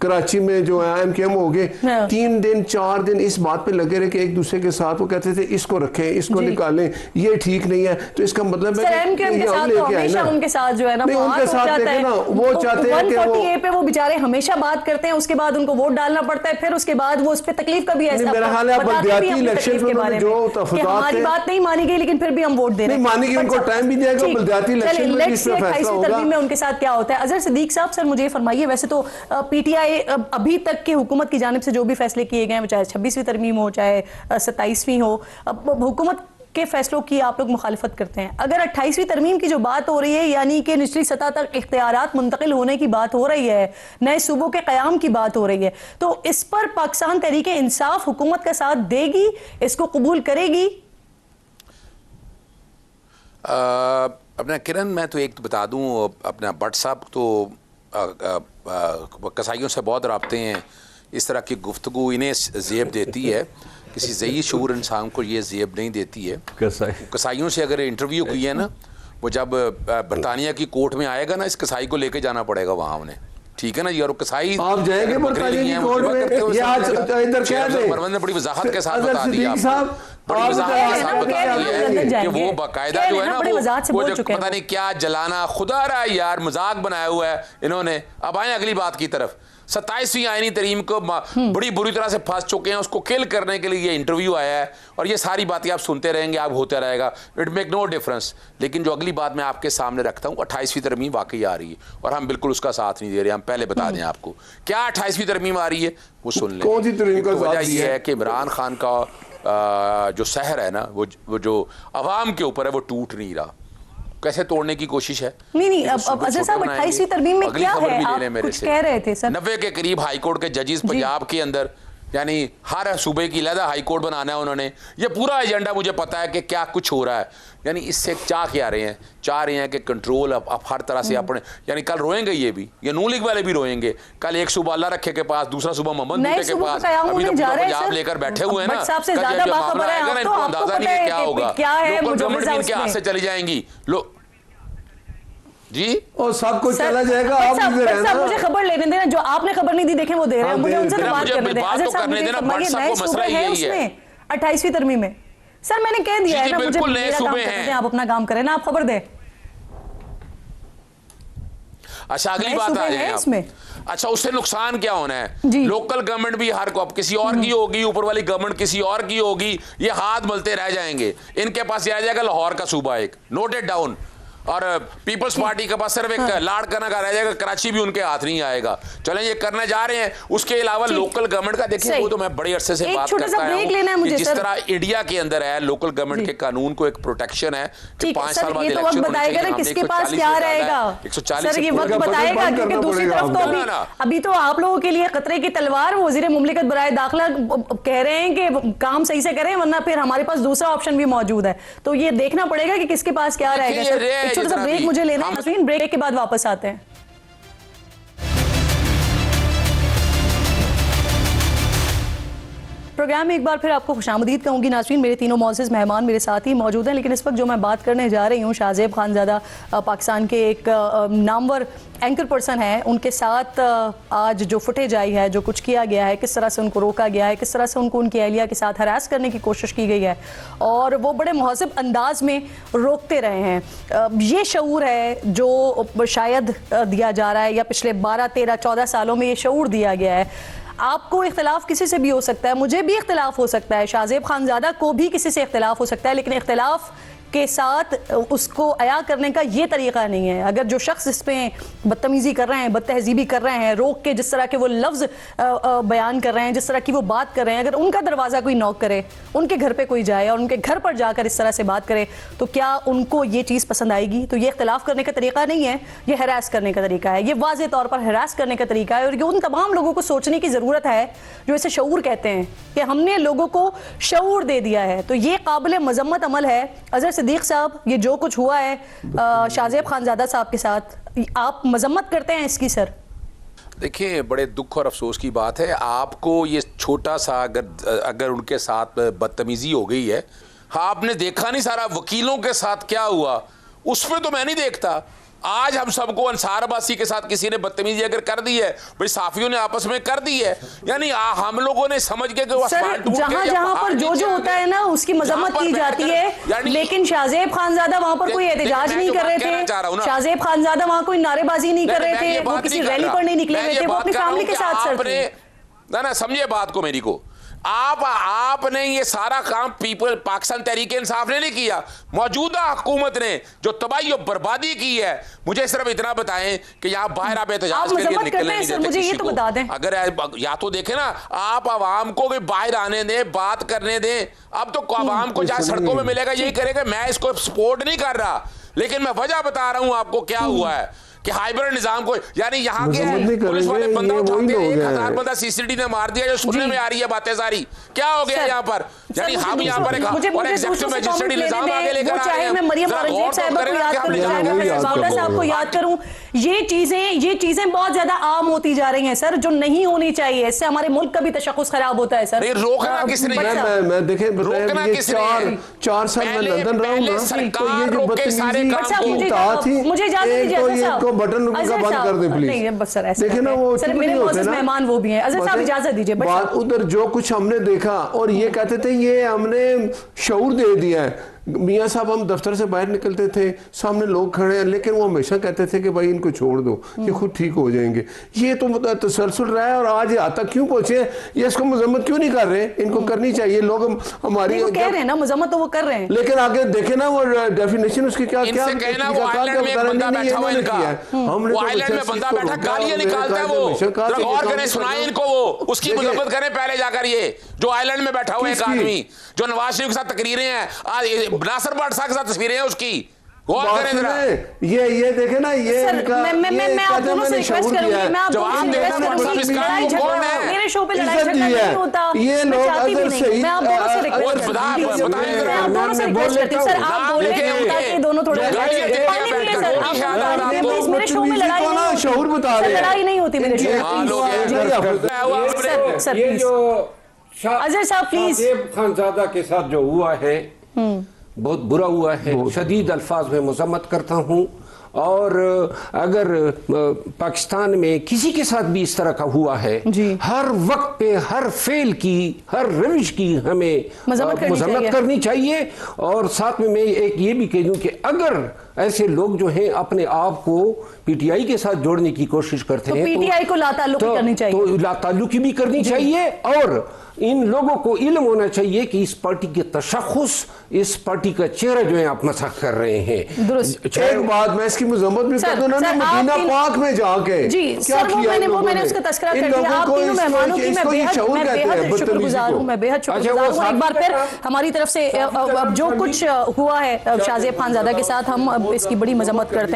کراچی میں جو MKM ہو گئے 3 دن 4 دن اس بات پہ لگے رہے کہ ایک دوسرے کے ساتھ وہ کہتے تھے اس کو رکھیں اس کو نکالیں یہ ٹھیک نہیں ہے تو اس کا مطلب ہے کہ ان کے ساتھ جو ہے نا وہ چاہتے ہیں کہ 140A پہ وہ بیچارے ہمیشہ بات کرتے ہیں, اس کے بعد ان کو ووٹ ڈالنا پڑتا ہے, پھر اس کے بعد وہ اس پہ تکلیف کا بھی ایسا میرا حال ہے بلدیاتی الیکشن میں جو تفاضلات ہماری بات نہیں مانی گئی لیکن پھر بھی ہم ووٹ دے رہے ہیں, نہیں مانی گئی, ان کو ٹائم بھی دیا گا بلدیاتی الیکشن میں اس پہ فیصلہ ہوگا. میں ان کے ساتھ کیا ہوتا ہے. اظہر صدیق صاحب سر مجھے فرمائیے, ویسے تو PTI ابھی تک کی حکومت کی جانب سے جو بھی فیصلے کیے گئے ہیں چاہے 26ویں ترمیم ہو چاہے 27ویں ہو, حکومت کے فیصلوں کی آپ لوگ مخالفت کرتے ہیں. اگر 28ویں ترمیم کی جو بات ہو رہی ہے یعنی کہ نچلی سطح تک اختیارات منتقل ہونے کی بات ہو رہی ہے, نئے صوبوں کے قیام کی بات ہو رہی ہے, تو اس پر پاکستان تحریک انصاف حکومت کا ساتھ دے گی, اس کو قبول کرے گی؟ اپنا کرن میں تو ایک بتا دوں, اپنا بٹ صاحب تو قصائیوں سے بہت رابطے ہیں, اس طرح کی گفتگو انہیں زیب دیتی ہے, کسی ذہی شعور انسان کو یہ زیب نہیں دیتی ہے. قصائیوں سے اگر انٹرویو کی ہے نا, وہ جب برطانیہ کی کورٹ میں آئے گا نا, اس قصائی کو لے کے جانا پڑے گا وہاں انہیں, ٹھیک ہے نا جی. اور قصائی آپ جائیں گے برطانیہ کی کورٹ میں, یہ آج ادھر کہہ دیں مروان نے بڑی وضاحت کے ساتھ بتا دیا, بڑی وضاحت کے ساتھ بتا دیا کہ وہ باقاعدہ جو ہے نا وہ جو پتہ نہیں کیا جلانا, خدا رہا یار مذاق بنایا ہوا ہے انہوں نے. اب آئیں اگلی بات کی طرف. 27ویں آئینی ترمیم کو بڑی بری طرح سے پھنس چکے ہیں, اس کو کل کرنے کے لیے یہ انٹرویو آیا ہے, اور یہ ساری باتیں آپ سنتے رہیں گے, آپ ہوتا رہے گا, اٹ میک نو ڈفرنس. لیکن جو اگلی بات میں آپ کے سامنے رکھتا ہوں, 28ویں ترمیم واقعی آ رہی ہے اور ہم بالکل اس کا ساتھ نہیں دے رہے. ہم پہلے بتا دیں آپ کو کیا 28ویں ترمیم آ رہی ہے, وہ سن لیں. کون سی ترمیم کا وجہ یہ ہے کہ عمران خان کا جو سحر ہے نا, وہ جو عوام کے اوپر ہے وہ ٹوٹ نہیں رہا. کیسے توڑنے کی کوشش ہے؟ نہیں اب اظہر صاحب 28ویں ترمیم میں کیا ہے, آپ کچھ کہہ رہے تھے سر. 90 کے قریب ہائی کورٹ کے ججز پنجاب کے اندر, یعنی ہر صوبے کی علیحدہ ہائی کورٹ بنانا ہے انہوں نے. یہ پورا ایجنڈا مجھے پتا ہے کہ کیا کچھ ہو رہا ہے. یعنی اس سے چاہ رہے ہیں کہ کنٹرول اب ہر طرح سے اپنے, یعنی کل روئیں گے یہ بھی, یہ نون لیگ والے بھی روئیں گے. کل ایک صوبہ اللہ رکھے کے پاس, دوسرا صوبہ محمد بوٹے کے پاس, ابھی تو پورا پنجاب لے کر بیٹھے ہوئے ہیں نا. ان کو اندازہ نہیں ہے کیا ہوگا. لوکل گورنمنٹ بھی ان کے ہاتھ سے چلی جائیں گی جی, اور سب کچھ چلا جائے گا. آپ مجھے خبر لینے دینا, جو آپ نے خبر نہیں دی دیکھیں وہ دے رہے ہیں, مجھے ان سے بات کرنے دیں. اظہر صاحب مجھے فرمائیے نئے صوبے ہیں اس میں 28ویں ترمیم میں؟ سر میں نے کہہ دیا ہے نا, مجھے میرا کام کرنے دیں, آپ اپنا کام کریں نا, آپ خبر دیں. اچھا اگلی بات آ جائیں آپ. اچھا اس سے نقصان کیا ہونا ہے؟ لوکل گورنمنٹ بھی ہر کو اب کسی اور کی ہوگی, اوپر والی گورنمنٹ کسی اور کی ہوگی, یہ ہاتھ ملتے رہ جائیں گے. ان کے پاس یہ آ جائے گا لاہور کا صوبہ ایک, نوٹڈ ڈاؤن, اور پیپلز پارٹی کے پاس صرف ایک لاڑ کرنا کا رہ جائے گا, کراچی بھی ان کے ہاتھ نہیں آئے گا. چلیں یہ کرنے جا رہے ہیں. اس کے علاوہ لوکل گورنمنٹ کا دیکھیں, وہ تو میں بڑے عرصے سے بات کرتا ہوں کہ جس طرح انڈیا کے اندر ہے لوکل گورنمنٹ کے قانون کو ایک پروٹیکشن ہے کہ 5 سال بعد الیکشن ہونے چاہیے. کس کے پاس کیا رہے گا سر, یہ وقت بتائے گا, کیونکہ دوسری طرف تو ابھی تو آپ لوگوں کے لیے خطرے کی تلوار وزیر مملکت برائے داخلہ کہہ رہے ہیں کہ کام صحیح سے کریں, ورنہ پھر ہمارے پاس دوسرا آپشن بھی موجود ہے. تو یہ دیکھنا پڑے گا کہ کس کے پاس کیا رہے گا. ایک چھوٹا سا بریک مجھے لینا ہے ناظرین, بریک کے بعد واپس آتے ہیں. پروگرام میں ایک بار پھر آپ کو خوش آمدید کہوں گی ناظرین. میرے تینوں معزز مہمان میرے ساتھ ہی موجود ہیں, لیکن اس وقت جو میں بات کرنے جا رہی ہوں, شاہزیب خانزادہ پاکستان کے ایک نامور اینکر پرسن ہے, ان کے ساتھ آج جو فوٹیج آئی ہے, جو کچھ کیا گیا ہے, کس طرح سے ان کو روکا گیا ہے, کس طرح سے ان کو ان کی اہلیہ کے ساتھ ہراس کرنے کی کوشش کی گئی ہے, اور وہ بڑے مہذب انداز میں روکتے رہے ہیں. یہ شعور ہے جو شاید دیا جا رہا ہے, یا پچھلے 12, 13, 14 سالوں میں یہ شعور دیا گیا ہے. آپ کو اختلاف کسی سے بھی ہو سکتا ہے, مجھے بھی اختلاف ہو سکتا ہے, شاہزیب خانزادہ کو بھی کسی سے اختلاف ہو سکتا ہے, لیکن اختلاف کے ساتھ اس کو عیا کرنے کا یہ طریقہ نہیں ہے. اگر جو شخص اس پہ بدتمیزی کر رہے ہیں, بد تہذیبی کر رہے ہیں, روک کے جس طرح کے وہ لفظ بیان کر رہے ہیں, جس طرح کی وہ بات کر رہے ہیں, اگر ان کا دروازہ کوئی نوک کرے, ان کے گھر پہ کوئی جائے اور ان کے گھر پر جا کر اس طرح سے بات کرے, تو کیا ان کو یہ چیز پسند آئے گی؟ تو یہ اختلاف کرنے کا طریقہ نہیں ہے, یہ ہراس کرنے کا طریقہ ہے, یہ واضح طور پر ہراس کرنے کا طریقہ ہے. اور یہ ان تمام لوگوں کو سوچنے کی ضرورت ہے جو اسے شعور کہتے ہیں, کہ ہم نے لوگوں کو شعور دے دیا ہے. تو یہ قابل مذمت عمل ہے. اظہر صدیق صاحب, یہ جو کچھ ہوا ہے شاہزیب خانزادہ صاحب کے ساتھ, آپ مذمت کرتے ہیں اس کی؟ سر دیکھیں, بڑے دکھ اور افسوس کی بات ہے. آپ کو یہ چھوٹا سا اگر ان کے ساتھ بدتمیزی ہو گئی ہے, آپ نے دیکھا نہیں سارا وکیلوں کے ساتھ کیا ہوا, اس پہ تو میں نہیں دیکھتا. آج ہم سب کو انصار عباسی کے ساتھ کسی نے بدتمیزی اگر کر دی ہے بھئی صحافیوں نے آپس میں کر دی ہے، یعنی ہم لوگوں نے سمجھ کے کہ وہ اسمان ٹوٹ جہاں جہاں پر جو ہوتا ہے نا اس کی مذمت کی جاتی ہے، لیکن شاہزیب خانزادہ وہاں پر کوئی احتجاج نہیں کر رہے تھے، شاہزیب خانزادہ وہاں کوئی نعرے بازی نہیں کر رہے تھے، وہ کسی ریلی پر نہیں نکلے ہوئے تھے، وہ اپنی فیملی کے ساتھ سر تھے۔ نا سمجھے بات کو میری کو، آپ نے یہ سارا کام پاکستان تحریک انصاف نے نہیں کیا، موجودہ حکومت نے جو تباہی و بربادی کی ہے۔ مجھے صرف اتنا بتائیں کہ یہاں باہر آپ احتجاج کے لیے نکلنے نہیں دیتے کسی کو، اگر یا تو دیکھیں نا آپ عوام کو باہر آنے دیں، بات کرنے دیں۔ اب تو عوام کو جہاں سڑکوں میں ملے گا یہی کرے گا، میں اس کو سپورٹ نہیں کر رہا، لیکن میں وجہ بتا رہا ہوں آپ کو کیا ہوا ہے کہ ہائبرڈ نظام کو، یعنی یہاں کے پولیس والے بندہ اٹھاتے ہیں 1000 بندہ CCTV نے مار دیا، جو سننے میں آ رہی ہے باتیں ساری، کیا ہو گیا یہاں پر؟ یعنی ہم یہاں پر ایگزیکٹو میجسٹریٹ نظام آگے لے کر آ رہے ہیں۔ میں مریم اورنگزیب صاحبہ کو یاد کروں، چاہے میں باولا صاحب کو یاد کروں، یہ چیزیں بہت زیادہ عام ہوتی جا رہی ہیں سر، جو نہیں ہونی چاہیے، اس سے ہمارے ملک کا بھی تشخص خراب ہوتا ہے سر۔ روکنا کس نے؟ میں دیکھیں 4 سال میں لندن رہا ہوں نا، تو یہ جو بدتمیزی تھی، مجھے اجازت دیجیے بٹن کا بند کر دیں پلیز، دیکھیں نا وہ سر میرے معزز مہمان وہ بھی ہیں، عزیز صاحب اجازت دیجیے۔ بات ادھر جو کچھ ہم نے دیکھا اور یہ کہتے تھے یہ ہم نے شعور دے دیا ہے، میاں صاحب ہم دفتر سے باہر نکلتے تھے، سامنے لوگ کھڑے ہیں، لیکن وہ ہمیشہ کہتے تھے کہ بھائی ان کو چھوڑ دو، یہ خود ٹھیک ہو جائیں گے۔ یہ تو تسلسل رہا ہے اور آج یہاں تک کیوں پہنچے ہیں؟ یہ اس کو مذمت کیوں نہیں کر رہے؟ ان کو کرنی چاہیے، لوگ ہماری کہہ رہے ہیں نا مذمت تو وہ کر رہے ہیں، لیکن آگے دیکھیں نا وہ ڈیفینیشن اس کی کیا ان سے کہنا وہ آئلینڈ میں ایک بندہ بیٹھا ہوا ان کا، وہ آئلینڈ میں بندہ بیٹھا گالیاں نکالتا ہے، وہ غور کریں سنائیں ان کو، وہ اس کی مذمت کریں پہلے جا کر، یہ جو آئلینڈ میں بیٹھا ہوا ایک آدمی جو نواز شریف کے ساتھ تقریریں ہیں، ناصر بھٹ صاحب کے ساتھ تصویریں ہیں اس کی، غور کریں ذرا۔ یہ دیکھیں نا، یہ میں آپ دونوں سے ریکویسٹ کروں گی، میں آپ دونوں سے ریکویسٹ کروں گی، لڑائی جھگڑا میرے شو پہ لڑائی جھگڑا نہیں ہوتا، میں چاہتی بھی نہیں، میں آپ دونوں سے ریکویسٹ کرتی ہوں، میں آپ دونوں سے ریکویسٹ کرتی ہوں، سر آپ بول رہے ہیں تاکہ دونوں تھوڑے پانی پیئے سر، آپ پلیز میرے شو میں لڑائی نہیں ہوتی، لڑائی نہیں ہوتی میرے شو میں، سر پلیز عزیز صاحب پلیز۔ شہزیب خانزادہ کے ساتھ جو ہوا ہے بہت برا ہوا ہے، شدید الفاظ میں مذمت کرتا ہوں، اور اگر پاکستان میں کسی کے ساتھ بھی اس طرح کا ہوا ہے، ہر وقت پہ ہر فعل کی، ہر روش کی ہمیں مذمت کرنی چاہیے۔ اور ساتھ میں ایک یہ بھی کہہ دوں کہ اگر ایسے لوگ جو ہیں اپنے آپ کو پی ٹی آئی کے ساتھ جوڑنے کی کوشش کرتے ہیں تو پی ٹی آئی کو لا تعلقی کرنی چاہیے، تو لا تعلقی بھی کرنی چاہیے، اور ان لوگوں کو علم ہونا چاہیے کہ اس پارٹی کے تشخص، اس پارٹی کا چہرہ جو ہے آپ مسخ کر رہے ہیں۔ ایک بات میں اس کی مذمت بھی کر دوں نا، مدینہ پاک میں جا کے جی سر میں نے اس کا تذکرہ کر دیا، آپ تینوں مہمانوں کی میں بے حد شکر گزار ہوں، میں بے حد شکر گزار ہوں۔ ایک بار پھر ہماری طرف سے جو کچھ ہوا ہے شہزیب خانزادہ کے ساتھ، ہم اس کی بڑی مذمت کرتے ہیں۔